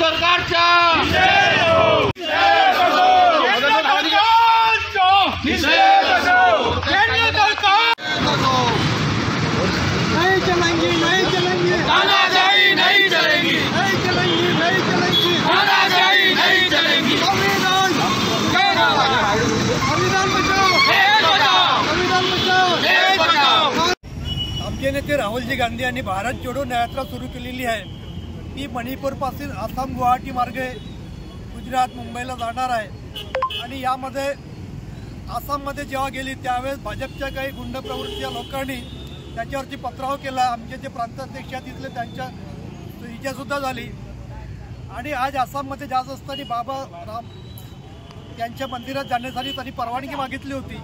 सरकारच्या नहीं चलेंगी, नहीं चलेंगी, तानाशाही नहीं चलेगी, नहीं चलेंगी, नहीं चलेंगी, तानाशाही नहीं चलेगी। संविधान संविधान बचाओ, संविधान बचाओ, आमचे नेते राहुलजी गांधी यांनी भारत जोडो यात्रा सुरू केलेली आहे। ती मणिपूरपासून आसाम गुवाहाटी मार्गे गुजरात मुंबईला जाणार आहे आणि यामध्ये आसाममध्ये जेव्हा गेली त्यावेळेस भाजपच्या काही गुंड प्रवृत्तीच्या लोकांनी त्याच्यावरती पथराव केला। आमचे जे प्रांताध्यक्ष आहेत तिथले त्यांच्या इजासुद्धा झाली आणि आज आसाममध्ये जात असताना बाबा राम त्यांच्या मंदिरात जाण्यासाठी त्यांनी परवानगी मागितली होती।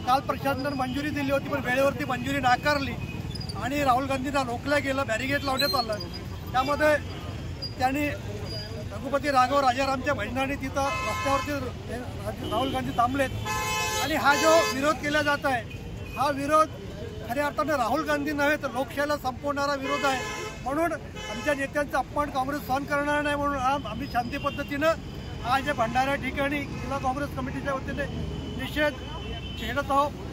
काल प्रशासनाने मंजुरी दिली होती पण वेळेवरती मंजुरी नाकारली आणि राहुल गांधींना रोखलं गेलं, बॅरिगेट लावण्यात आलं। त्यामध्ये त्यांनी रघुपती राघव राजारामच्या भजनाने तिथं रस्त्यावरती राहुल गांधी थांबलेत आणि हा जो विरोध केला जात आहे हा विरोध खऱ्या अर्थाने राहुल गांधी नव्हे तर लोकशाहीला संपवणारा विरोध आहे। म्हणून आमच्या नेत्यांचा अपमान काँग्रेस सहन करणार नाही म्हणून आम्ही शांती पद्धतीनं आज भंडारा ठिकाणी जिल्हा काँग्रेस कमिटीच्या वतीने निषेध छेडत आहोत।